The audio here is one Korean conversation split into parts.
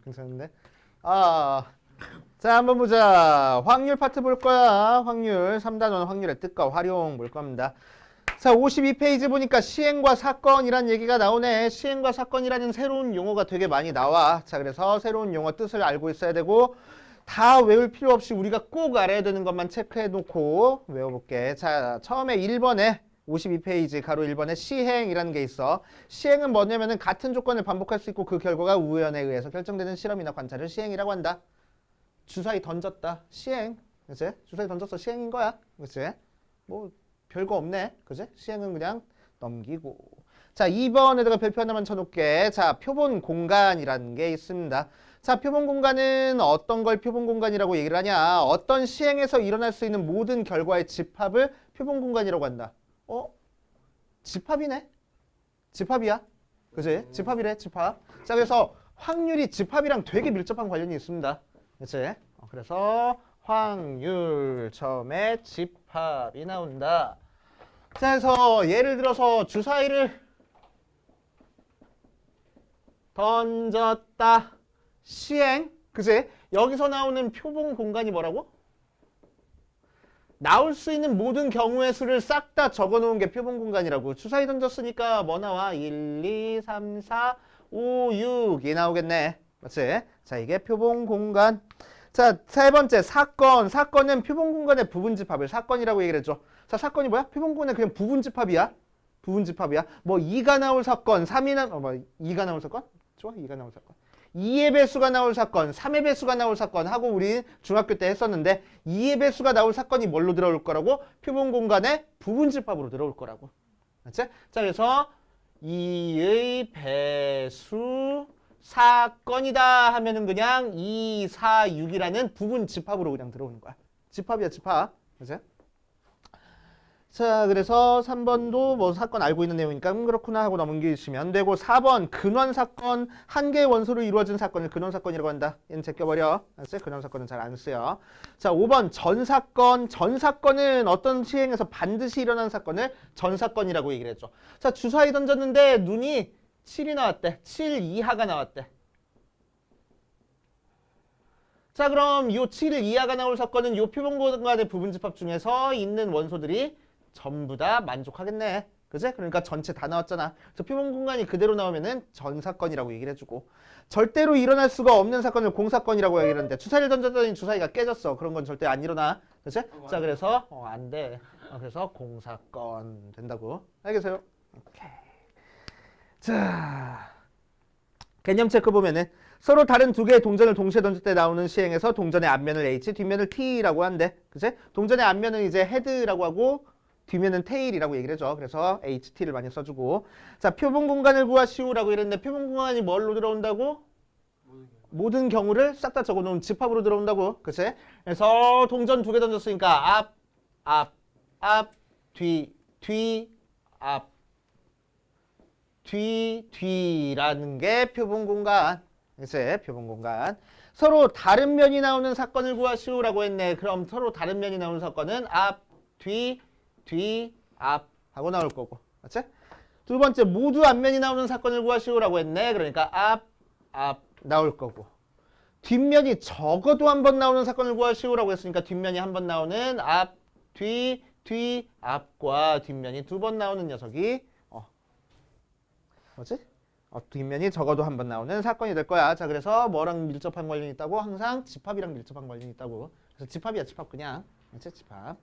괜찮은데? 아, 자, 한번 보자. 확률 파트 볼 거야. 확률. 3단원 확률의 뜻과 활용 볼 겁니다. 자, 52페이지 보니까 시행과 사건이란 얘기가 나오네. 시행과 사건이라는 새로운 용어가 되게 많이 나와. 자, 그래서 새로운 용어 뜻을 알고 있어야 되고 다 외울 필요 없이 우리가 꼭 알아야 되는 것만 체크해 놓고 외워볼게. 자, 처음에 1번에 52페이지 가로 1번에 시행이라는 게 있어. 시행은 뭐냐면은 같은 조건을 반복할 수 있고 그 결과가 우연에 의해서 결정되는 실험이나 관찰을 시행이라고 한다. 주사위 던졌다. 시행. 그치? 주사위 던졌어. 시행인 거야. 그치? 뭐 별거 없네. 그치? 시행은 그냥 넘기고. 자, 2번에다가 별표 하나만 쳐놓을게. 자, 표본 공간이라는 게 있습니다. 자, 표본 공간은 어떤 걸 표본 공간이라고 얘기를 하냐. 어떤 시행에서 일어날 수 있는 모든 결과의 집합을 표본 공간이라고 한다. 집합이네? 집합이야. 그치? 집합이래, 집합. 자, 그래서 확률이 집합이랑 되게 밀접한 관련이 있습니다. 그치? 그래서 확률 처음에 집합이 나온다. 자, 그래서 예를 들어서 주사위를 던졌다. 시행. 그치? 여기서 나오는 표본 공간이 뭐라고? 나올 수 있는 모든 경우의 수를 싹 다 적어놓은 게 표본 공간이라고. 주사위 던졌으니까 뭐 나와? 1, 2, 3, 4, 5, 6이 나오겠네. 맞지? 자, 이게 표본 공간. 자, 세 번째 사건. 사건은 표본 공간의 부분 집합을 사건이라고 얘기를 했죠. 자, 사건이 뭐야? 표본 공간의 그냥 부분 집합이야. 부분 집합이야. 뭐 2가 나올 사건, 3이 뭐 2가 나올 사건? 좋아, 2가 나올 사건. 2의 배수가 나올 사건, 3의 배수가 나올 사건 하고 우리 중학교 때 했었는데 2의 배수가 나올 사건이 뭘로 들어올 거라고? 표본 공간의 부분 집합으로 들어올 거라고. 맞지? 자, 그래서 2의 배수 사건이다 하면은 그냥 2, 4, 6이라는 부분 집합으로 그냥 들어오는 거야. 집합이야, 집합. 그치? 자, 그래서 3번도 뭐 사건 알고 있는 내용이니까 그렇구나 하고 넘기시면 되고 4번 근원 사건 한 개의 원소로 이루어진 사건을 근원 사건이라고 한다. 얘는 제껴버려. 알았지? 근원 사건은 잘 안 쓰여. 자, 5번 전 사건. 전 사건은 어떤 시행에서 반드시 일어난 사건을 전 사건이라고 얘기를 했죠. 자, 주사위 던졌는데 눈이 7이 나왔대. 7 이하가 나왔대. 자, 그럼 요 7 이하가 나올 사건은 요 표본 공간의 부분 집합 중에서 있는 원소들이 전부 다 만족하겠네. 그지? 그러니까 전체 다 나왔잖아. 저 표본 공간이 그대로 나오면은 전 사건이라고 얘기를 해주고 절대로 일어날 수가 없는 사건을 공사건이라고 얘기를 하는데 주사위를 던졌더니 주사위가 깨졌어. 그런 건 절대 안 일어나. 그치? 자, 그래서 안 돼. 그래서 공사건 된다고. 알겠어요? 오케이. 자, 개념 체크 보면은 서로 다른 두 개의 동전을 동시에 던질 때 나오는 시행에서 동전의 앞면을 H, 뒷면을 T라고 한대. 그치? 동전의 앞면은 이제 헤드라고 하고 뒷면은 테일이라고 얘기를 해줘. 그래서 HT를 많이 써주고. 자, 표본 공간을 구하시오라고 이랬는데 표본 공간이 뭘로 들어온다고? 모든 경우를 싹 다 적어놓은 집합으로 들어온다고. 그치? 그래서 동전 두 개 던졌으니까 앞, 앞, 앞, 뒤, 뒤, 앞, 뒤, 뒤라는 게 표본 공간. 그치? 표본 공간. 서로 다른 면이 나오는 사건을 구하시오라고 했네. 그럼 서로 다른 면이 나오는 사건은 앞, 뒤, 뒤, 앞 하고 나올 거고. 맞지? 두 번째, 모두 앞면이 나오는 사건을 구하시오라고 했네. 그러니까 앞, 앞 나올 거고. 뒷면이 적어도 한 번 나오는 사건을 구하시오라고 했으니까 뒷면이 한 번 나오는 앞, 뒤, 뒤, 앞과 뒷면이 두 번 나오는 녀석이 뭐지? 뒷면이 적어도 한 번 나오는 사건이 될 거야. 자, 그래서 뭐랑 밀접한 관련이 있다고? 항상 집합이랑 밀접한 관련이 있다고. 그래서 집합이야, 집합 그냥. 그치? 집합.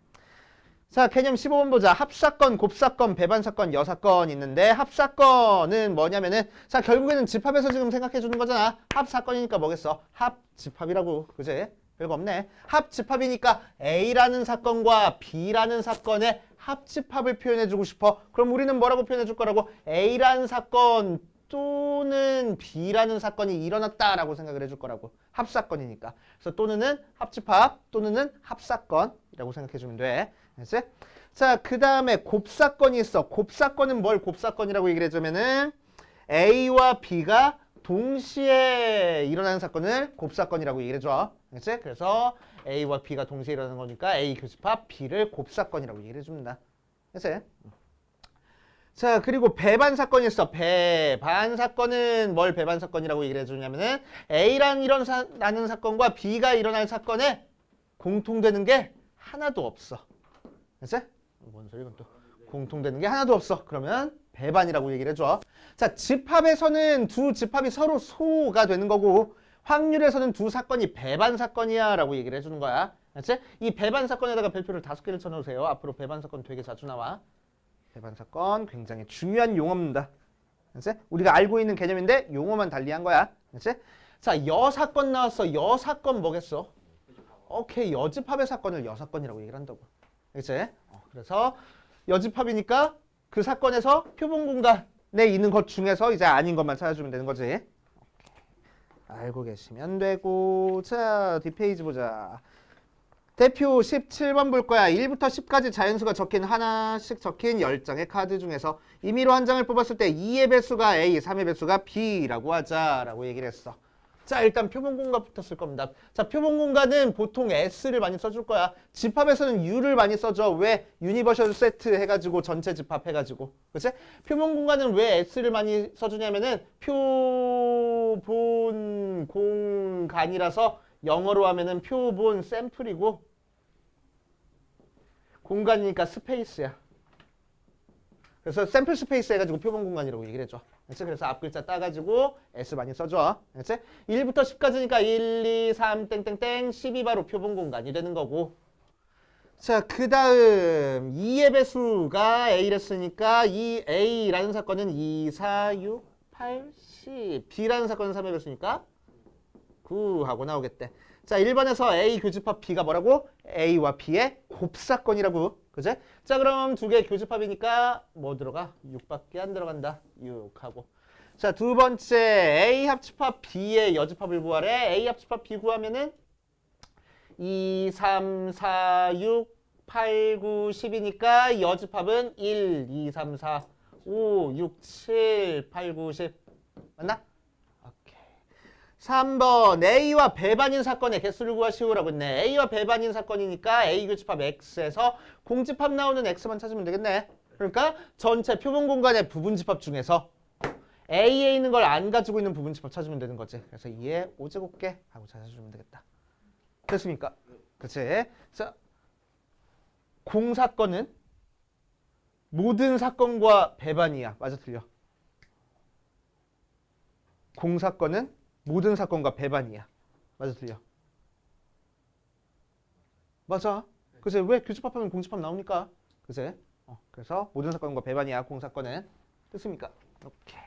자, 개념 15번 보자. 합사건, 곱사건, 배반사건, 여사건 있는데 합사건은 뭐냐면은 자, 결국에는 집합에서 지금 생각해 주는 거잖아. 합사건이니까 뭐겠어? 합집합이라고. 그지? 별거 없네. 합집합이니까 A라는 사건과 B라는 사건의 합집합을 표현해 주고 싶어. 그럼 우리는 뭐라고 표현해 줄 거라고? A라는 사건 또는 B라는 사건이 일어났다라고 생각을 해줄 거라고. 합사건이니까. 그래서 또는은 합집합, 또는은 합사건이라고 생각해 주면 돼. 알겠지? 자, 그 다음에 곱사건이 있어. 곱사건은 뭘 곱사건이라고 얘기를 해주면은 A와 B가 동시에 일어나는 사건을 곱사건이라고 얘기를 해줘. 알겠지? 그래서 A와 B가 동시에 일어나는 거니까 A 교집합, B를 곱사건이라고 얘기를 해줍니다. 알겠지? 자, 그리고 배반 사건이 있어. 배반 사건은 뭘 배반 사건이라고 얘기를 해주냐면은 A란 일어나는 사건과 B가 일어날 사건에 공통되는 게 하나도 없어. 그치? 뭔 소리 이건 또. 공통되는 게 하나도 없어. 그러면 배반이라고 얘기를 해줘. 자, 집합에서는 두 집합이 서로 소가 되는 거고 확률에서는 두 사건이 배반 사건이야 라고 얘기를 해주는 거야. 그치? 이 배반 사건에다가 별표를 5개를 쳐놓으세요. 앞으로 배반 사건 되게 자주 나와. 배반 사건 굉장히 중요한 용어입니다. 그치? 우리가 알고 있는 개념인데 용어만 달리한 거야. 그치? 자, 여사건 나왔어. 여사건 뭐겠어? 오케이, 여집합의 사건을 여사건이라고 얘기를 한다고. 그치? 그래서 여집합이니까 그 사건에서 표본 공간에 있는 것 중에서 이제 아닌 것만 찾아주면 되는 거지. 오케이. 알고 계시면 되고. 자, 뒷페이지 보자. 대표 17번 볼 거야. 1부터 10까지 자연수가 적힌 하나씩 적힌 10장의 카드 중에서 임의로 한 장을 뽑았을 때 2의 배수가 A, 3의 배수가 B라고 하자라고 얘기를 했어. 자, 일단 표본 공간부터 쓸 겁니다. 자, 표본 공간은 보통 S를 많이 써줄 거야. 집합에서는 U를 많이 써줘. 왜? 유니버셜 세트 해가지고 전체 집합 해가지고. 그치? 표본 공간은 왜 S를 많이 써주냐면은 표본 공간이라서 영어로 하면은 표본 샘플이고 공간이니까 스페이스야. 그래서 샘플 스페이스 해가지고 표본 공간이라고 얘기를 해줘. 그래서 앞 글자 따가지고 S 많이 써줘. 그치? 1부터 10까지니까 1, 2, 3, 땡땡땡, 10이 바로 표본 공간이 되는 거고. 자, 그 다음 2의 배수가 A랬으니까 이 A라는 사건은 2, 4, 6, 8, 10. B라는 사건은 3의 배수니까 9 하고 나오겠대. 자, 1번에서 A 교집합 B가 뭐라고? A와 B의 곱사건이라고. 그제? 자, 그럼 두 개 교집합이니까 뭐 들어가? 6밖에 안 들어간다. 6하고. 자, 두 번째 A 합집합 B의 여집합을 구하래. A 합집합 B 구하면은 2, 3, 4, 6, 8, 9, 10이니까 여집합은 1, 2, 3, 4, 5, 6, 7, 8, 9, 10. 맞나? 3번 A와 배반인 사건의 개수를 구하시오라고 했네. A와 배반인 사건이니까 A 교집합 X에서 공집합 나오는 X만 찾으면 되겠네. 그러니까 전체 표본 공간의 부분 집합 중에서 A에 있는 걸 안 가지고 있는 부분 집합 찾으면 되는 거지. 그래서 2의 5제곱개 하고 찾아주면 되겠다. 됐습니까? 그치? 자, 공사건은 모든 사건과 배반이야. 맞아, 틀려? 공사건은 모든 사건과 배반이야. 맞아, 틀려? 맞아. 그치? 왜 교집합하면 공집합 나오니까. 그치? 그래서 모든 사건과 배반이야. 공사건은. 됐습니까? 오케이.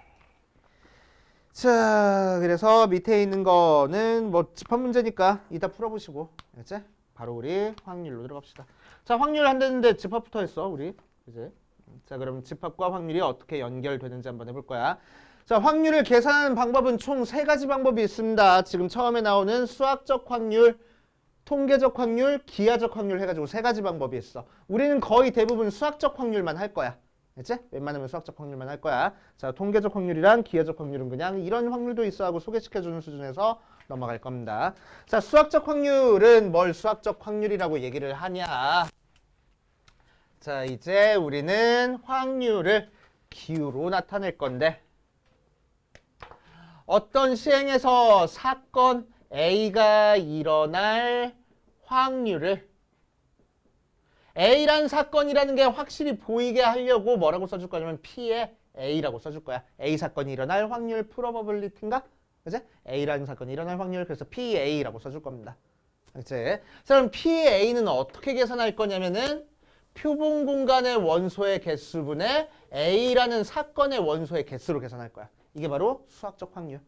자, 그래서 밑에 있는 거는 뭐 집합 문제니까 이따 풀어보시고. 알겠지? 바로 우리 확률로 들어갑시다. 자, 확률 안 되는데 집합부터 했어, 우리. 그치? 자, 그럼 집합과 확률이 어떻게 연결되는지 한번 해볼 거야. 자, 확률을 계산하는 방법은 총 3가지 방법이 있습니다. 지금 처음에 나오는 수학적 확률, 통계적 확률, 기하적 확률 해가지고 3가지 방법이 있어. 우리는 거의 대부분 수학적 확률만 할 거야. 알지? 웬만하면 수학적 확률만 할 거야. 자, 통계적 확률이랑 기하적 확률은 그냥 이런 확률도 있어 하고 소개시켜주는 수준에서 넘어갈 겁니다. 자, 수학적 확률은 뭘 수학적 확률이라고 얘기를 하냐. 자, 이제 우리는 확률을 기호로 나타낼 건데 어떤 시행에서 사건 A가 일어날 확률을 A란 사건이라는 게 확실히 보이게 하려고 뭐라고 써줄 거냐면 P에 A라고 써줄 거야. A 사건이 일어날 확률 프로버빌리티인가? 그치? A라는 사건이 일어날 확률 그래서 PA라고 써줄 겁니다. 그치? 자, 그럼 PA는 어떻게 계산할 거냐면은 표본 공간의 원소의 개수분의 A라는 사건의 원소의 개수로 계산할 거야. 이게 바로 수학적 확률.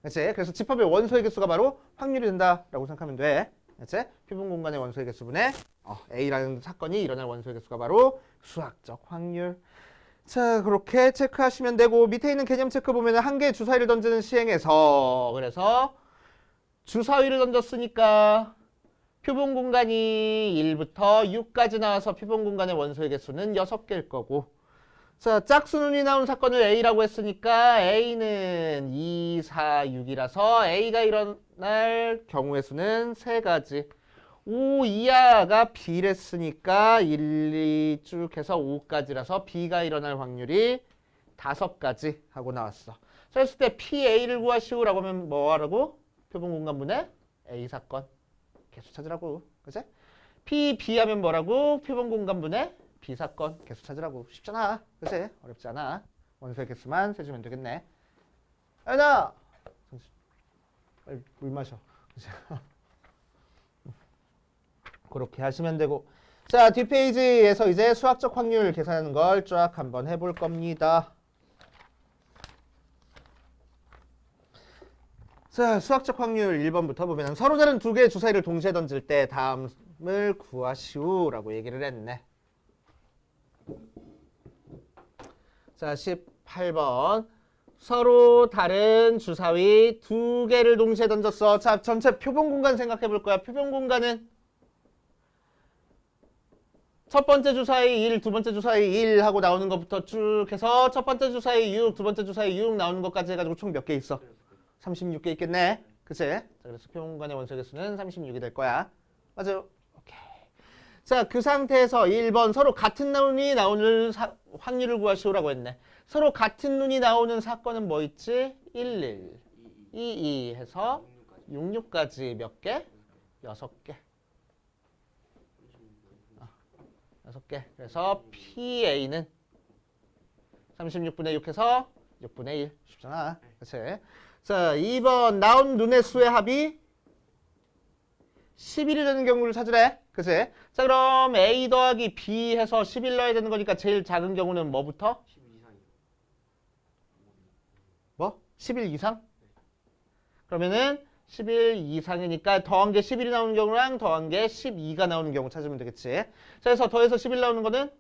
그치? 그래서 집합의 원소의 개수가 바로 확률이 된다라고 생각하면 돼. 그치? 표본 공간의 원소의 개수분의 A라는 사건이 일어날 원소의 개수가 바로 수학적 확률. 자, 그렇게 체크하시면 되고 밑에 있는 개념 체크 보면 한 개의 주사위를 던지는 시행에서 그래서 주사위를 던졌으니까 표본 공간이 1부터 6까지 나와서 표본 공간의 원소의 개수는 6개일 거고 자, 짝수눈이 나온 사건을 A라고 했으니까 A는 2, 4, 6이라서 A가 일어날 경우의 수는 3가지 5 이하가 B랬으니까 1, 2 쭉 해서 5까지라서 B가 일어날 확률이 5가지 하고 나왔어. 그랬을 때 PA를 구하시오라고 하면 뭐 하라고? 표본 공간분의 A 사건 개수 찾으라고. 그치? PB 하면 뭐라고? 표본 공간분의 B 사건 개수 찾으라고. 쉽잖아. 그치? 어렵지 않아. 원소의 개수만 세주면 되겠네. 아나 빨리 물 마셔. 그치? 그렇게 하시면 되고. 자, 뒷페이지에서 이제 수학적 확률 계산하는 걸 쫙 한번 해볼 겁니다. 자, 수학적 확률 1번부터 보면 서로 다른 두 개의 주사위를 동시에 던질 때 다음을 구하시오라고 얘기를 했네. 자, 18번. 서로 다른 주사위 두 개를 동시에 던졌어. 자, 전체 표본 공간 생각해 볼 거야. 표본 공간은 첫 번째 주사위 1, 두 번째 주사위 1 하고 나오는 것부터 쭉 해서 첫 번째 주사위 6, 두 번째 주사위 6 나오는 것까지 해가지고 총 몇 개 있어? 36개 있겠네. 그치? 자, 그래서 표본 공간의 원소 개수는 36이 될 거야. 맞아요. 오케이. 자, 그 상태에서 1번 서로 같은 눈이 나오는 확률을 구하시오라고 했네. 서로 같은 눈이 나오는 사건은 뭐 있지? 1, 1, 2, 2 해서 6, 6까지 몇 개? 6개. 6개. 그래서 PA는 36분의 6 해서 6분의 1. 쉽잖아. 그치? 자, 2번 나온 눈의 수의 합이 11이 되는 경우를 찾으래. 그치? 자, 그럼 A 더하기 B 해서 11 넣어야 되는 거니까 제일 작은 경우는 뭐부터? 11 이상이요. 뭐? 11 이상? 그러면은 11 이상이니까 더한 게 11이 나오는 경우랑 더한 게 12가 나오는 경우 찾으면 되겠지. 자, 그래서 더해서 11 나오는 거는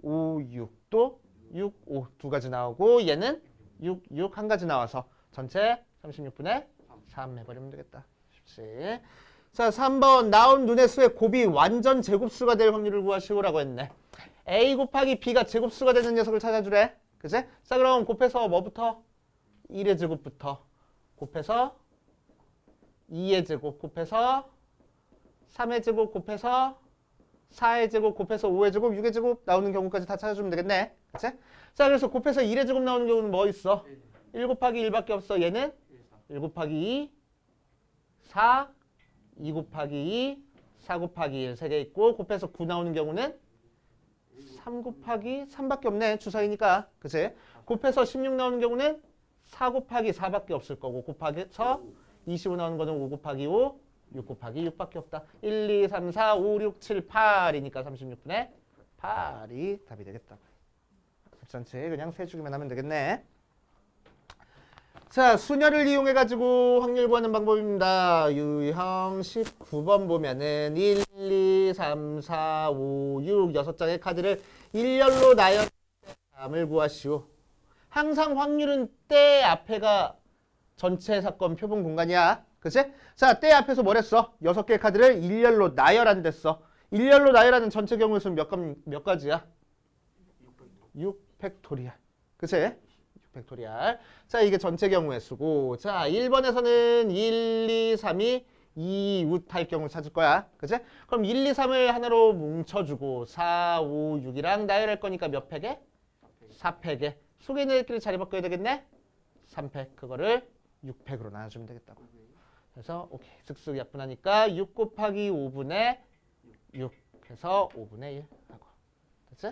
5, 6, 또 6, 5 두 가지 나오고 얘는 6, 6 한 가지 나와서 전체 36분의 3 해버리면 되겠다. 쉽지. 자, 3번 나온 눈의 수의 곱이 완전 제곱수가 될 확률을 구하시오라고 했네. A 곱하기 B가 제곱수가 되는 녀석을 찾아주래. 그치? 자, 그럼 곱해서 뭐부터? 1의 제곱부터 곱해서 2의 제곱 곱해서 3의 제곱 곱해서 4의 제곱 곱해서 5의 제곱 6의 제곱 나오는 경우까지 다 찾아주면 되겠네. 그치? 자, 그래서 곱해서 1의 제곱 나오는 경우는 뭐 있어? 1 곱하기 1밖에 없어. 얘는 1 곱하기 2 4 2 곱하기 2 4 곱하기 1 3개 있고 곱해서 9 나오는 경우는 3 곱하기 3밖에 없네. 주사위니까. 그치? 곱해서 16 나오는 경우는 4 곱하기 4밖에 없을 거고 곱하기서 25 나오는 거는 5 곱하기 5 6 곱하기 6밖에 없다. 1, 2, 3, 4, 5, 6, 7, 8이니까 36분의 8이 답이 되겠다. 전체 그냥 세주기만 하면 되겠네. 자, 수녀를 이용해가지고 확률 구하는 방법입니다. 유형 19번 보면은 1, 2, 3, 4, 5, 6 6장의 카드를 일렬로 나열해 답을 구하시오. 항상 확률은 때 앞에가 전체 사건 표본 공간이야. 그치? 자, 때 앞에서 뭐랬어? 6개의 카드를 일렬로 나열한댔어. 일렬로 나열하는 전체 경우의 수는 몇 가지야? 6팩토리얼. 그치? 6팩토리얼. 자, 이게 전체 경우의 수고. 자, 1번에서는 1, 2, 3이 2웃 할 경우 찾을 거야. 그치? 그럼 1, 2, 3을 하나로 뭉쳐주고 4, 5, 6이랑 나열할 거니까 몇 팩에? 4팩에. 속에 있는 애들끼리 자리 바꿔야 되겠네? 3팩. 그거를 6팩으로 나눠주면 되겠다고. 그래서 오케이. 슥슥 약분하니까 6 곱하기 5분의 6 해서 5분의 1 하고. 됐지?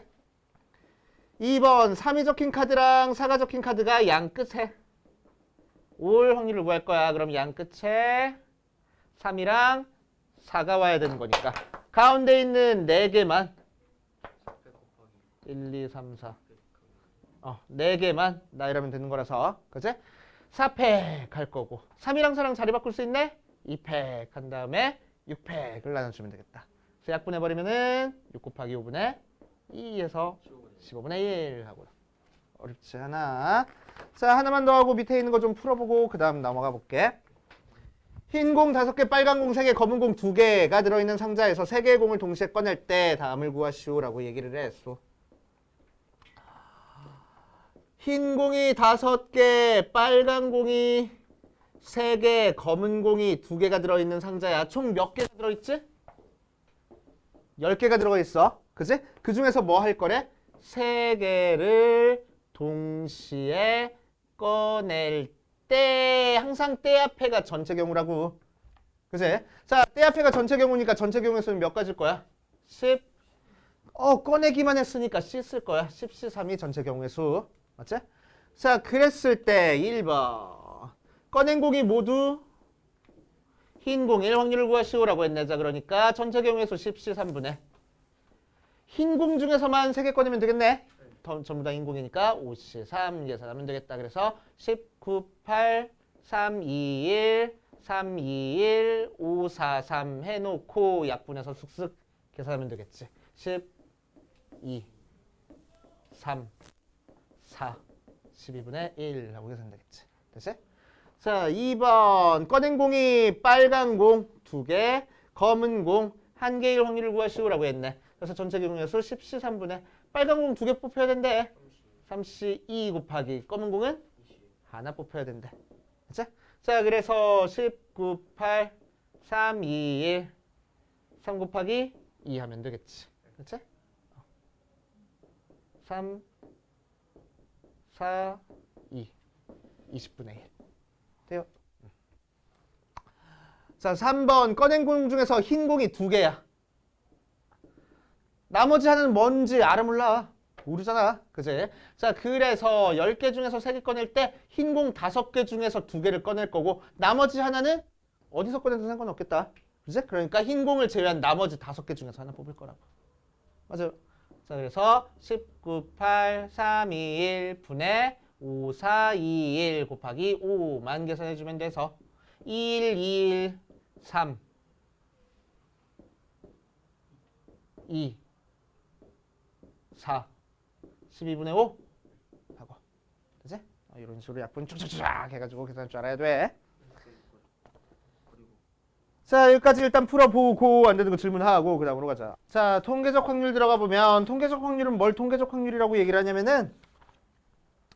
2번 3이 적힌 카드랑 4가 적힌 카드가 양 끝에 올 확률을 구할 거야. 그럼 양 끝에 3이랑 4가 와야 되는 거니까 가운데 있는 4개만 1, 2, 3, 4 4개만 나열하면 되는 거라서 그치? 4팩 할 거고 3이랑 4랑 자리 바꿀 수 있네? 2팩 한 다음에 6팩을 나눠주면 되겠다. 그래서 약분해버리면은 6 곱하기 5분의 2에서 15분의 1 하고. 어렵지 않아. 자, 하나만 더 하고 밑에 있는 거 좀 풀어보고 그 다음 넘어가 볼게. 흰 공 5개, 빨간 공 3개, 검은 공 2개가 들어있는 상자에서 3개의 공을 동시에 꺼낼 때 다음을 구하시오라고 얘기를 했어. 흰 공이 5개, 빨간 공이 3개, 검은 공이 2개가 들어있는 상자야. 총 몇 개가 들어있지? 10개가 들어가 있어. 그지? 그 중에서 뭐 할 거래? 3개를 동시에 꺼낼 때 항상 때 앞에가 전체 경우라고. 그지? 자, 때 앞에가 전체 경우니까 전체 경우에서는 몇 가지일 거야? 10. 꺼내기만 했으니까 C 쓸 거야. 10, C3이 전체 경우의 수. 맞지? 자, 그랬을 때 1번. 꺼낸 공이 모두 흰 공 1 확률을 구하시오라고 했네. 자, 그러니까 전체 경우의 수 10, C3분의 흰 공 중에서만 3개 꺼내면 되겠네. 전부 다 흰 공이니까 5, C3 계산하면 되겠다. 그래서 10, 9, 8, 3, 2, 1, 3, 2, 1, 5, 4, 3 해놓고 약분해서 쓱쓱 계산하면 되겠지. 10, 2, 3, 4, 12분의 1 하고 계산하면 되겠지. 됐지? 자, 2번 꺼낸 공이 빨간 공 2개, 검은 공 1개일 확률을 구하시오라고 했네. 그래서 전체 경우의 수 10C3분의 빨간 공 2개 뽑혀야 된대. 3C2 곱하기 검은 공은 하나 뽑혀야 된대. 됐지? 자, 그래서 10, 9, 8, 3, 2, 1, 3 곱하기 2 하면 되겠지. 그치? 3, 4, 2, 20분의 1. 돼요? 자, 3번 꺼낸 공 중에서 흰 공이 2개야. 나머지 하나는 뭔지 알아 몰라. 모르잖아. 그지? 자, 그래서 10개 중에서 3개 꺼낼 때 흰 공 5개 중에서 2개를 꺼낼 거고 나머지 하나는 어디서 꺼내도 상관없겠다. 그지? 그러니까 흰 공을 제외한 나머지 5개 중에서 하나 뽑을 거라고. 맞아요. 자, 그래서 19, 8, 3, 2, 1 분의 5, 4, 2, 1 곱하기 5만 계산해주면 돼서 1, 1, 3, 2, 4, 12분의 5 하고. 되지? 이런 식으로 약분 쫙쫙쫙 해가지고 계산할 줄 알아야 돼. 자, 여기까지 일단 풀어보고 안 되는 거 질문하고 그 다음으로 가자. 자, 통계적 확률 들어가 보면 통계적 확률은 뭘 통계적 확률이라고 얘기를 하냐면은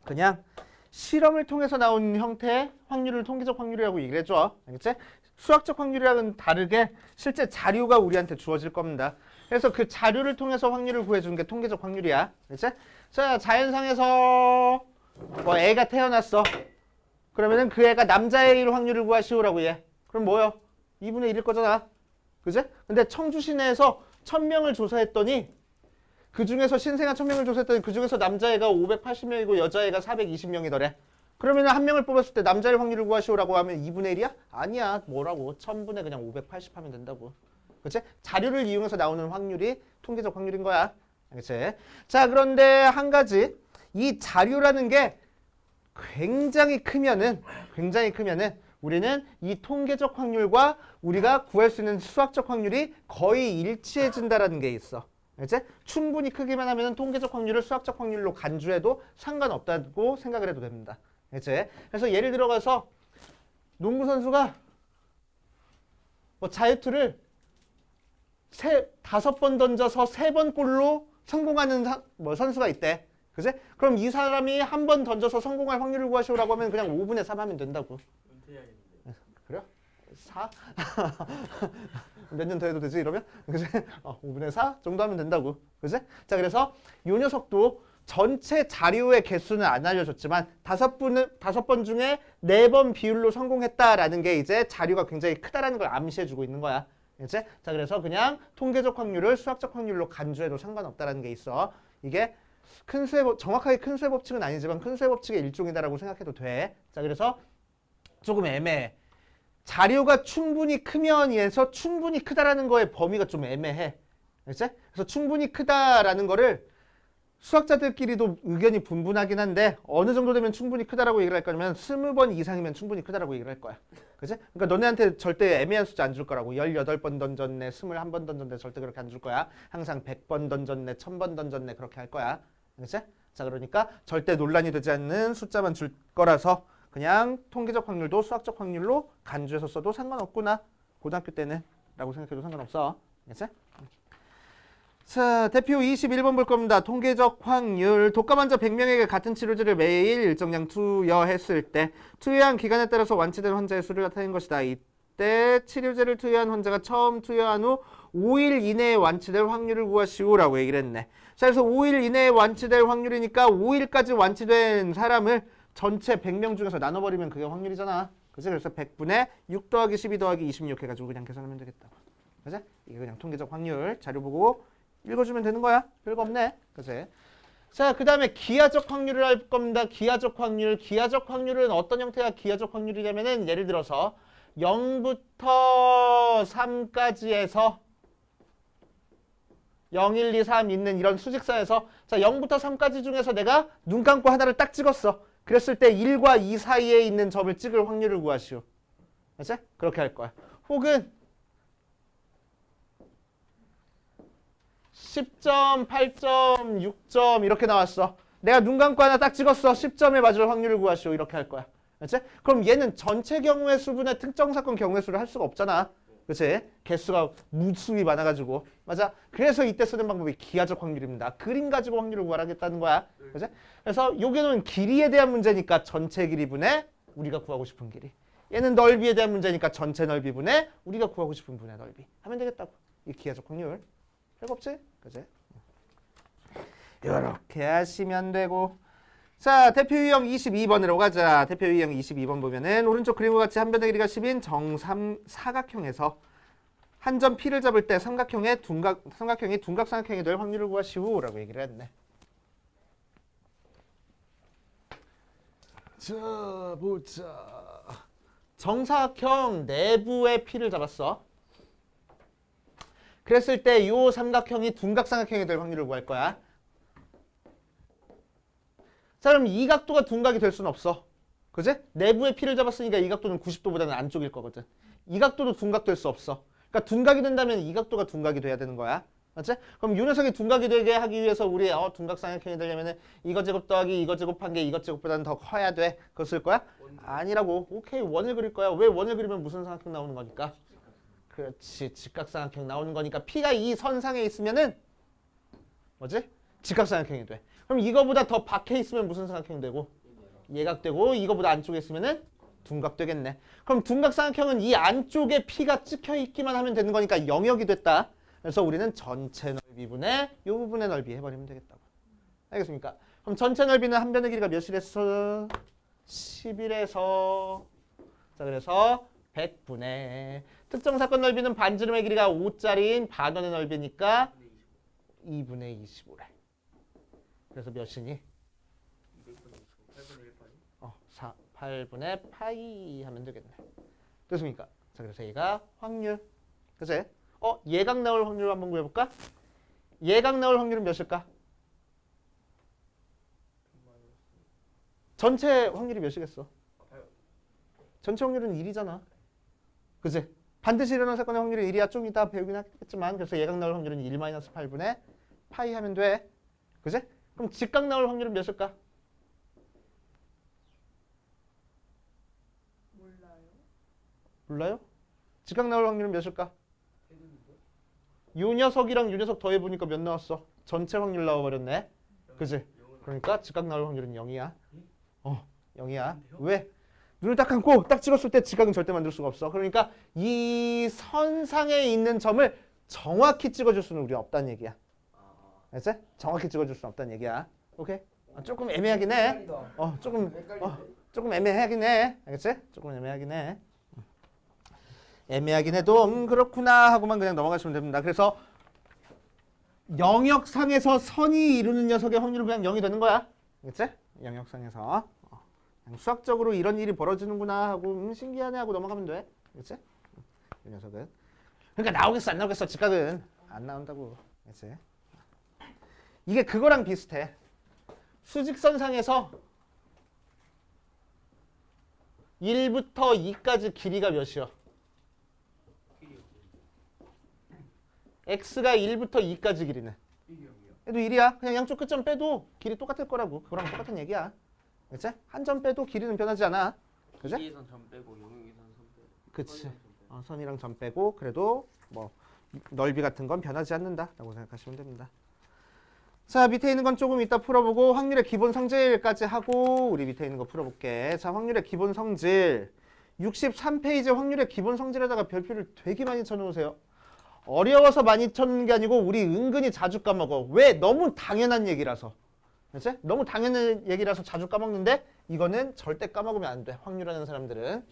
그냥 실험을 통해서 나온 형태의 확률을 통계적 확률이라고 얘기를 해줘. 알겠지? 수학적 확률이랑은 다르게 실제 자료가 우리한테 주어질 겁니다. 그래서 그 자료를 통해서 확률을 구해주는 게 통계적 확률이야. 알겠지? 자, 자연상에서 뭐 애가 태어났어. 그러면은 그 애가 남자일 확률을 구하시오라고 해. 그럼 뭐요? 2분의 1일 거잖아. 그지? 근데 청주 시내에서 1000명을 조사했더니 그 중에서 신생아 1000명을 조사했더니 그 중에서 남자애가 580명이고 여자애가 420명이더래. 그러면 한 명을 뽑았을 때 남자일 확률을 구하시오라고 하면 2분의 1이야? 아니야. 뭐라고? 1000분의 그냥 580 하면 된다고. 그치? 자료를 이용해서 나오는 확률이 통계적 확률인 거야. 알겠지? 자, 그런데 한 가지. 이 자료라는 게 굉장히 크면은 우리는 이 통계적 확률과 우리가 구할 수 있는 수학적 확률이 거의 일치해진다라는 게 있어. 알지? 충분히 크기만 하면 통계적 확률을 수학적 확률로 간주해도 상관없다고 생각을 해도 됩니다. 알지? 그래서 예를 들어가서 농구 선수가 뭐 자유투를 5번 던져서 3번 골로 성공하는 선수가 있대. 그지? 그럼 이 사람이 한 번 던져서 성공할 확률을 구하시오라고 하면 그냥 5분의 3 하면 된다고. 그래요? 4? 몇 년 더 해도 되지 이러면? 그지? 5분의 4 정도 하면 된다고. 그지? 자, 그래서 이 녀석도 전체 자료의 개수는 안 알려줬지만 5번 중에 4번 비율로 성공했다라는 게 이제 자료가 굉장히 크다라는 걸 암시해주고 있는 거야. 이제 자, 그래서 그냥 통계적 확률을 수학적 확률로 간주해도 상관없다라는 게 있어. 이게 정확하게 큰 수의 법칙은 아니지만 큰 수의 법칙의 일종이다라고 생각해도 돼. 자, 그래서 조금 애매해. 자료가 충분히 크면에서 충분히 크다라는 거의 범위가 좀 애매해. 알지? 그래서 충분히 크다라는 거를 수학자들끼리도 의견이 분분하긴 한데 어느 정도 되면 충분히 크다라고 얘기를 할 거냐면 20번 이상이면 충분히 크다라고 얘기를 할 거야. 그치? 그러니까 너네한테 절대 애매한 숫자 안 줄 거라고. 18번 던졌네, 21번 던졌네, 절대 그렇게 안 줄 거야. 항상 100번 던졌네, 1000번 던졌네, 그렇게 할 거야. 그치? 자, 그러니까 절대 논란이 되지 않는 숫자만 줄 거라서 그냥 통계적 확률도 수학적 확률로 간주해서 써도 상관없구나. 고등학교 때는 라고 생각해도 상관없어. 알겠지? 자, 대표 21번 볼 겁니다. 통계적 확률. 독감 환자 100명에게 같은 치료제를 매일 일정량 투여했을 때 투여한 기간에 따라서 완치된 환자의 수를 나타낸 것이다. 이때 때 치료제를 투여한 환자가 처음 투여한 후 5일 이내에 완치될 확률을 구하시오라고 얘기를 했네. 자, 그래서 5일 이내에 완치될 확률이니까 5일까지 완치된 사람을 전체 100명 중에서 나눠버리면 그게 확률이잖아. 그치? 그래서 100분의 6 더하기 12 더하기 26 해가지고 그냥 계산하면 되겠다. 그치? 이게 그냥 통계적 확률 자료 보고 읽어주면 되는 거야. 별거 없네. 그치? 자, 그 다음에 기하적 확률을 할 겁니다. 기하적 확률. 기하적 확률은 어떤 형태가 기하적 확률이냐면은 예를 들어서 0부터 3까지에서 0, 1, 2, 3 있는 이런 수직선에서 자 0부터 3까지 중에서 내가 눈 감고 하나를 딱 찍었어. 그랬을 때 1과 2 사이에 있는 점을 찍을 확률을 구하시오. 알지? 그렇게 할 거야. 혹은 10점, 8점, 6점 이렇게 나왔어. 내가 눈 감고 하나 딱 찍었어. 10점에 맞을 확률을 구하시오. 이렇게 할 거야. 알지? 그럼 얘는 전체 경우의 수분의 특정 사건 경우의 수를 할 수가 없잖아. 그치? 개수가 무수히 많아가지고. 맞아? 그래서 이때 쓰는 방법이 기하적 확률입니다. 그림 가지고 확률을 구하라겠다는 거야. 그치? 그래서 여기는 길이에 대한 문제니까 전체 길이분의 우리가 구하고 싶은 길이. 얘는 넓이에 대한 문제니까 전체 넓이분의 우리가 구하고 싶은 분의 넓이. 하면 되겠다고. 이 기하적 확률. 별거 없지? 그치? 이렇게 하시면 되고. 자, 대표 유형 22번으로 가자. 대표 유형 22번 보면은 오른쪽 그림과 같이 한 변의 길이가 10인 정삼사각형에서 한 점 P를 잡을 때 삼각형이 둔각삼각형이 될 확률을 구하시오라고 얘기를 했네. 자, 보자. 정사각형 내부의 P를 잡았어. 그랬을 때 이 삼각형이 둔각삼각형이 될 확률을 구할 거야. 자, 그럼 이 각도가 둔각이 될 수는 없어. 그지? 내부의 P를 잡았으니까 이 각도는 90도보다는 안쪽일 거거든. 이 각도도 둔각될 수 없어. 그러니까 둔각이 된다면 이 각도가 둔각이 돼야 되는 거야. 맞지? 그럼 이 녀석이 둔각이 되게 하기 위해서 우리 둔각삼각형이 되려면은 이거 제곱 더하기 이거 제곱한 게 이것 제곱보다는 더 커야 돼. 그거 쓸 거야? 아니라고. 오케이, 원을 그릴 거야. 왜 원을 그리면 무슨 삼각형 나오는 거니까? 그렇지, 직각삼각형 나오는 거니까 P가 이 선상에 있으면은 뭐지? 직각삼각형이 돼. 그럼 이거보다 더 밖에 있으면 무슨 삼각형이 되고? 예각되고 이거보다 안쪽에 있으면은 둔각되겠네. 그럼 둔각삼각형은 이 안쪽에 P가 찍혀 있기만 하면 되는 거니까 영역이 됐다. 그래서 우리는 전체 넓이분의 이 부분의 넓이 해버리면 되겠다고. 알겠습니까? 그럼 전체 넓이는 한 변의 길이가 몇이랬어? 11에서 자 그래서 100분의 특정 사건 넓이는 반지름의 길이가 5짜리인 반원의 넓이니까 2분의 25래. 그래서 몇이니? 8분의 파이 하면 되겠네. 됐습니까? 자, 그래서 얘가 확률. 그치? 예각 나올 확률 한번 구해볼까? 예각 나올 확률은 몇일까? 전체 확률이 몇이겠어? 전체 확률은 1이잖아. 그치? 반드시 일어난 사건의 확률이 1이야. 좀 이따 배우긴 하겠지만 그래서 예각 나올 확률은 1-8분의 파이 하면 돼. 그치? 그럼 직각 나올 확률은 몇일까? 몰라요? 직각 나올 확률은 몇일까? 요 녀석이랑 요 녀석 더해보니까 몇 나왔어? 전체 확률 나와버렸네. 그치? 그러니까 직각 나올 확률은 0이야. 0이야. 왜? 눈을 딱 감고 딱 찍었을 때 직각은 절대 만들 수가 없어. 그러니까 이 선상에 있는 점을 정확히 찍어줄 수는 우리 없다는 얘기야. 알았지? 정확히 찍어줄 수는 없다는 얘기야. 오케이? 조금 애매하긴 해. 조금 애매하긴 해. 알겠지? 조금 애매하긴 해. 애매하긴 해도 그렇구나 하고만 그냥 넘어가시면 됩니다. 그래서 영역상에서 선이 이루는 녀석의 확률은 그냥 0이 되는 거야. 알겠지? 영역상에서 그냥 수학적으로 이런 일이 벌어지는구나 하고 신기하네 하고 넘어가면 돼. 알겠지? 이 녀석은. 그러니까 나오겠어 안 나오겠어 직각은 안 나온다고. 알겠지? 이게 그거랑 비슷해. 수직선상에서 1부터 2까지 길이가 몇이야? x가 1부터 2까지 길이는? 얘도 1이야. 그냥 양쪽 끝점 빼도 길이 똑같을 거라고. 그거랑 똑같은 얘기야. 그치? 한 점 빼도 길이는 변하지 않아. 그치? 길이에선 점 빼고 영역에선 선 빼고. 그치. 선이랑 점 빼고 그래도 뭐 넓이 같은 건 변하지 않는다라고 생각하시면 됩니다. 자, 밑에 있는 건 조금 이따 풀어보고 확률의 기본 성질까지 하고 우리 밑에 있는 거 풀어볼게. 자, 확률의 기본 성질. 63페이지 확률의 기본 성질에다가 별표를 되게 많이 쳐놓으세요. 어려워서 많이 쳤는 게 아니고 우리 은근히 자주 까먹어. 왜? 너무 당연한 얘기라서. 그치? 너무 당연한 얘기라서 자주 까먹는데 이거는 절대 까먹으면 안 돼. 확률하는 사람들은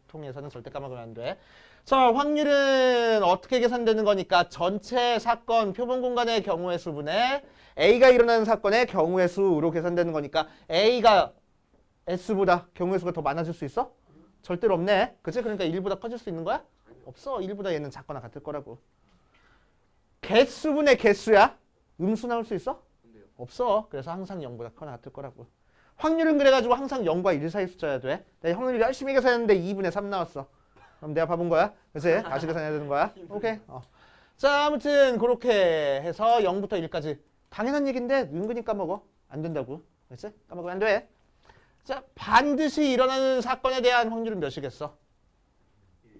통해서는 절대 까먹으면 안 돼. 자, 확률은 어떻게 계산되는 거니까 전체 사건 표본 공간의 경우의 수분에 A가 일어나는 사건의 경우의 수로 계산되는 거니까 A가 S보다 경우의 수가 더 많아질 수 있어? 절대로 없네. 그치? 그러니까 1보다 커질 수 있는 거야? 없어. 1보다 얘는 작거나 같을 거라고. 개수분의 개수야? 음수 나올 수 있어? 없어. 그래서 항상 0보다 커나 같을 거라고. 확률은 그래가지고 항상 0과 1 사이 숫자야 돼. 내가 확률을 열심히 계산했는데 2분의 3 나왔어. 그럼 내가 바본 거야? 그치? 다시 계산해야 되는 거야? 오케이. 자, 아무튼 그렇게 해서 0부터 1까지 당연한 얘기인데 은근히 까먹어. 안 된다고. 그치? 까먹으면 안 돼. 자, 반드시 일어나는 사건에 대한 확률은 몇이겠어?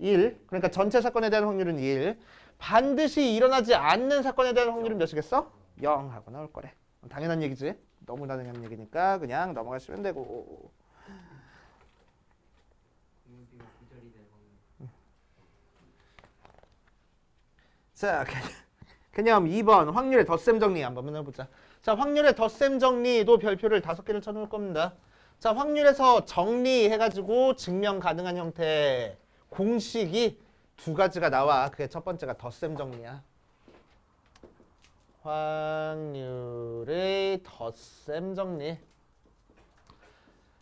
1. 그러니까 전체 사건에 대한 확률은 1. 반드시 일어나지 않는 사건에 대한 확률은 몇이겠어? 0 하고 나올 거래. 당연한 얘기지. 너무 당연한 얘기니까 그냥 넘어가시면 되고. 자, 개념 2번 확률의 덧셈 정리 한번 해보자. 자, 확률의 덧셈 정리도 별표를 5개를 쳐놓을 겁니다. 자, 확률에서 정리해가지고 증명 가능한 형태의 공식이 2가지가 나와. 그게 첫 번째가 덧셈 정리야. 확률의 덧셈 정리.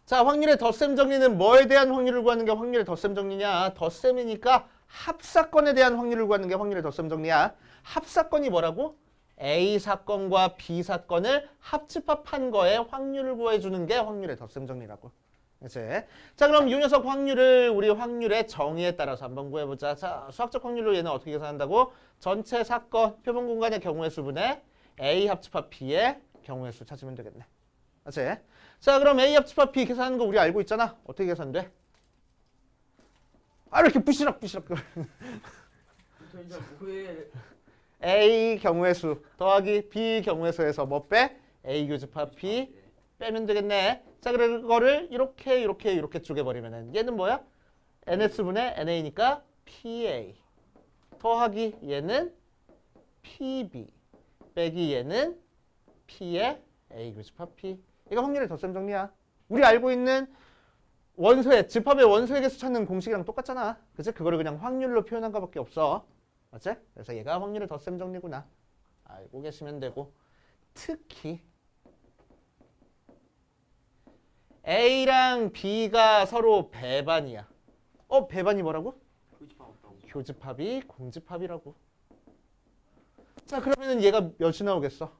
자, 확률의 덧셈 정리는 뭐에 대한 확률을 구하는 게 확률의 덧셈 정리냐? 덧셈이니까 합사건에 대한 확률을 구하는 게 확률의 덧셈 정리야. 합사건이 뭐라고? A 사건과 B 사건을 합집합한 거에 확률을 구해주는 게 확률의 덧셈 정리라고. 그치? 자, 그럼 이 녀석 확률을 우리 확률의 정의에 따라서 한번 구해보자. 자, 수학적 확률로 얘는 어떻게 계산한다고? 전체 사건 표본 공간의 경우의 수분에 A 합집합 B의 경우의 수 찾으면 되겠네. 그치? 자, 그럼 A 합집합 B 계산하는 거 우리 알고 있잖아. 어떻게 계산돼? 아, 이렇게 부시럭부시럭. A 경우의 수 더하기 B 경우의 수에서 뭐 빼? A 교집합 B 빼면 되겠네. 자, 그거를 이렇게 쪼개버리면은 얘는 뭐야? NS분의 NA니까 PA 더하기 얘는 PB 빼기 얘는 P의 A 교집합 P. 이거 확률의 덧셈 정리야. 우리 알고 있는 원소의 집합의 원소의 개수 찾는 공식이랑 똑같잖아. 그치? 그거를 그냥 확률로 표현한 거밖에 없어. 맞지? 그래서 얘가 확률의 덧셈 정리구나. 알고 계시면 되고. 특히 A랑 B가 서로 배반이야. 배반이 뭐라고? 교집합이 공집합이라고. 자, 그러면은 얘가 몇이 나오겠어?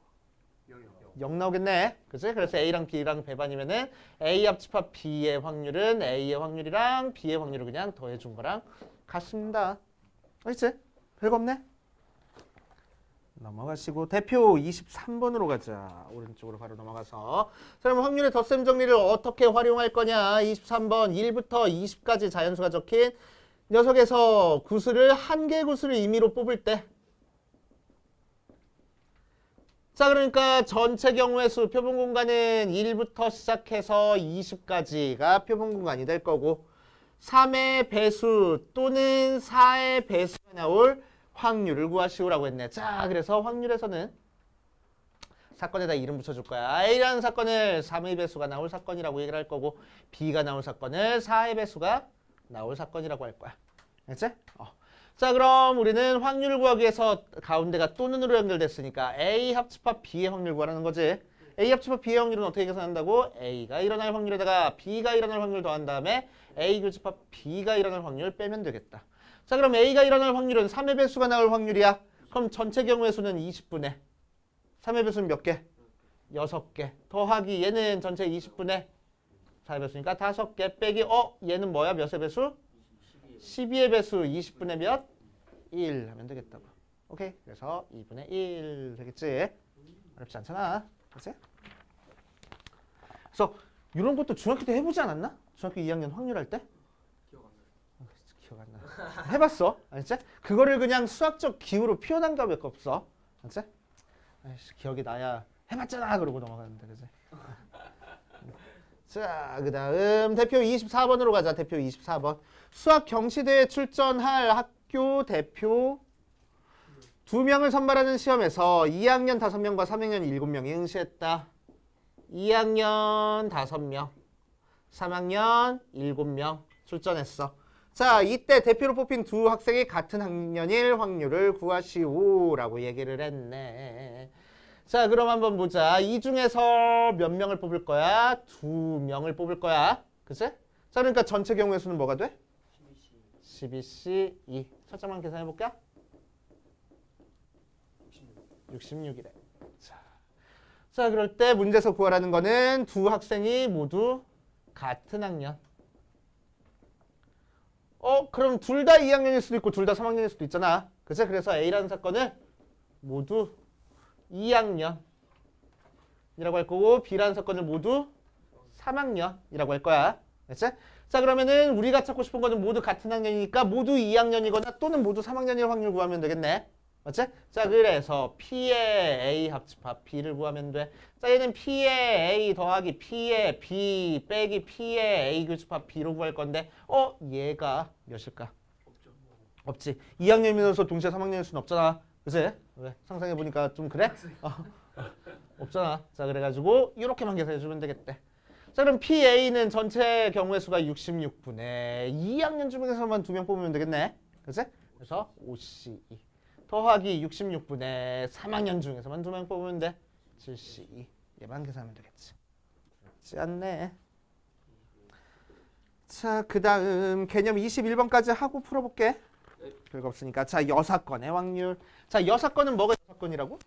0 나오겠네. 그치? 그래서 A랑 B랑 배반이면은 A 합집합 B의 확률은 A의 확률이랑 B의 확률을 그냥 더해준 거랑 같습니다. 알겠지? 별거 없네. 넘어가시고 대표 23번으로 가자. 오른쪽으로 바로 넘어가서. 자, 그럼 확률의 덧셈 정리를 어떻게 활용할 거냐. 23번 1부터 20까지 자연수가 적힌 녀석에서 구수를 한 개의 구수를 임의로 뽑을 때. 자, 그러니까 전체 경우의 수 표본 공간은 1부터 시작해서 20까지가 표본 공간이 될 거고 3의 배수 또는 4의 배수가 나올 확률을 구하시오라고 했네. 자, 그래서 확률에서는 사건에다 이름 붙여줄 거야. A라는 사건을 3의 배수가 나올 사건이라고 얘기를 할 거고 B가 나올 사건을 4의 배수가 나올 사건이라고 할 거야. 알겠지? 자, 그럼 우리는 확률을 구하기 위해서 가운데가 또는으로 연결됐으니까 A 합집합 B의 확률 구하라는 거지. A 합집합 B의 확률은 어떻게 계산한다고? A가 일어날 확률에다가 B가 일어날 확률 더한 다음에 A 교집합 B가 일어날 확률 빼면 되겠다. 자, 그럼 A가 일어날 확률은 3의 배수가 나올 확률이야. 그럼 전체 경우의 수는 20분의 3의 배수는 몇 개? 6개. 더하기 얘는 전체 20분의 4의 배수니까 5개 빼기 얘는 뭐야? 몇의 배수? 12의 배수 20분의 몇? 1 하면 되겠다고. 오케이. 그래서 2분의 1 되겠지? 어렵지 않잖아. 그치? 그래서 이런 것도 중학교 때 해보지 않았나? 중학교 2학년 확률할 때? 기억 안 나. 해봤어. 알지? 그거를 그냥 수학적 기호로 표현한 거밖에 없어. 알지? 아이씨, 기억이 나야 해봤잖아 그러고 넘어가는데. 그치? 자, 그 다음 대표 24번으로 가자. 대표 24번. 수학 경시대에 출전할 학교 대표 2명을 선발하는 시험에서 2학년 5명과 3학년 7명이 응시했다. 2학년 5명, 3학년 7명 출전했어. 자, 이때 대표로 뽑힌 두 학생이 같은 학년일 확률을 구하시오라고 얘기를 했네. 자, 그럼 한번 보자. 이 중에서 몇 명을 뽑을 거야? 2명을 뽑을 거야. 그치? 자, 그러니까 전체 경우의 수는 뭐가 돼? 12C 2. 살짝만 계산해 볼까? 66이래. 자, 그럴 때 문제에서 구하라는 거는 두 학생이 모두 같은 학년. 그럼 둘 다 2학년일 수도 있고 둘 다 3학년일 수도 있잖아. 그치? 그래서 A라는 사건을 모두 2학년이라고 할 거고 B라는 사건을 모두 3학년이라고 할 거야. 그치? 자, 그러면은 우리가 찾고 싶은 거는 모두 같은 학년이니까 모두 2학년이거나 또는 모두 3학년일 확률 구하면 되겠네. 맞지? 자, 그래서 P의 A 합집합 B를 구하면 돼. 자, 얘는 P의 A 더하기 P의 B 빼기 P의 A 교집합 B로 구할 건데 얘가 몇일까? 없지. 2학년이면서 동시에 3학년일 수는 없잖아. 그치? 왜? 상상해보니까 좀 그래? 없잖아. 자, 그래가지고 이렇게만 계산해주면 되겠대. 자, 그럼 PA는 전체 경우의 수가 66분의 2학년 중에서만 2명 뽑으면 되겠네. 그치? 그래서 5C2 더하기 66분의 3학년 중에서만 2명 뽑으면 돼. 7C2 얘만 계산하면 되겠지. 그렇지 않네. 자, 그 다음 개념 21번까지 하고 풀어볼게. 별거 없으니까. 자, 여사건의 확률. 자, 여사건은 뭐가 여사건이라고?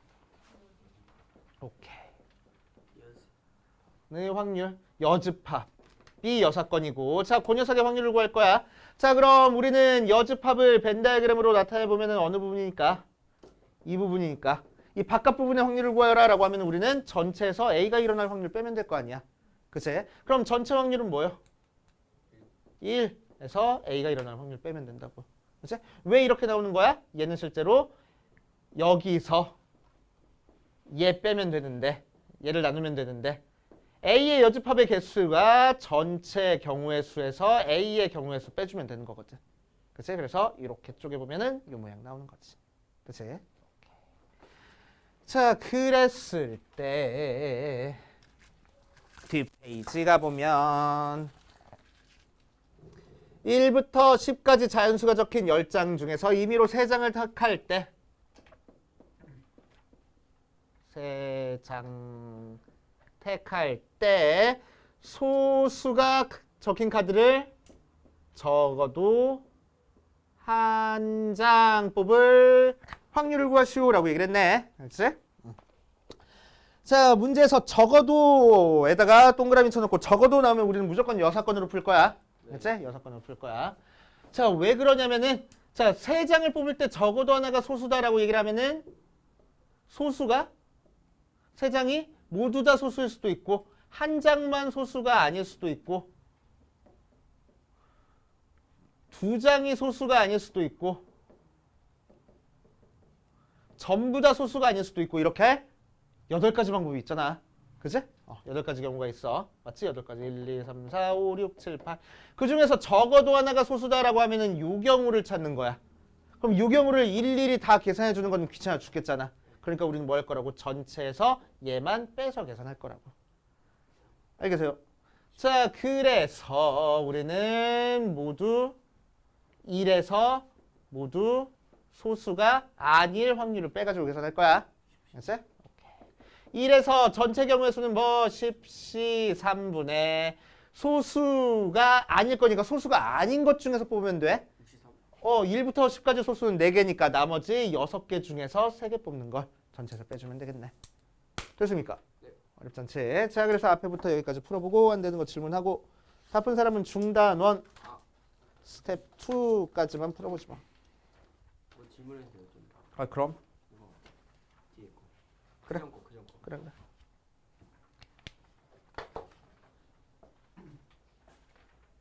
오케이. 네, 확률. 여집합이 여사건이고. 자, 그 녀석의 확률을 구할 거야. 자, 그럼 우리는 여집합을 벤 다이어그램으로 나타내 보면은 어느 부분이니까? 이 부분이니까. 이 바깥 부분의 확률을 구하라 라고 하면 우리는 전체에서 A가 일어날 확률 빼면 될 거 아니야. 그치? 그럼 전체 확률은 뭐요? 1에서 A가 일어날 확률 빼면 된다고. 그치? 왜 이렇게 나오는 거야? 얘는 실제로 여기서 얘 빼면 되는데, 얘를 나누면 되는데, A의 여집합의 개수가 전체 경우의 수에서 A의 경우의 수 빼주면 되는 거거든. 그치? 그래서 이렇게 쪼개보면은 이 모양 나오는 거지. 그치? 오케이. 자, 그랬을 때 뒷페이지 가보면 1부터 10까지 자연수가 적힌 10장 중에서 임의로 3장을 택할 때 3장 택할 때 소수가 적힌 카드를 적어도 한 장 뽑을 확률을 구하시오라고 얘기를 했네. 알지? 자, 문제에서 적어도에다가 동그라미 쳐놓고 적어도 나오면 우리는 무조건 여사건으로 풀 거야. 알지? 여사건으로 풀 거야. 자, 왜 그러냐면은 자, 3장을 뽑을 때 적어도 하나가 소수다라고 얘기를 하면은 소수가 3장이 모두 다 소수일 수도 있고 한 장만 소수가 아닐 수도 있고 2장이 소수가 아닐 수도 있고 전부 다 소수가 아닐 수도 있고 이렇게 8가지 방법이 있잖아. 그치? 8가지 경우가 있어. 맞지? 8가지. 1, 2, 3, 4, 5, 6, 7, 8. 그 중에서 적어도 하나가 소수다라고 하면은 요 경우를 찾는 거야. 그럼 요 경우를 일일이 다 계산해 주는 건 귀찮아 죽겠잖아. 그러니까 우리는 뭐 할 거라고? 전체에서 얘만 빼서 계산할 거라고. 알겠어요? 자, 그래서 우리는 모두 1에서 모두 소수가 아닐 확률을 빼가지고 계산할 거야. 알았어? 1에서 전체 경우의 수는 뭐 10C 3분의 소수가 아닐 거니까 소수가 아닌 것 중에서 뽑으면 돼. 1부터 10까지 소수는 4개니까 나머지 6개 중에서 3개 뽑는 걸 전체에서 빼주면 되겠네. 됐습니까? 네. 어렵지 않지? 자, 그래서 앞에부터 여기까지 풀어보고 안 되는 거 질문하고 다 푼 사람은 중단 1 스텝 2까지만 풀어보지 뭐. 질문해도 돼요 좀. 그럼? 이거 뒤에 거. 그래. 그냥 거. 그래.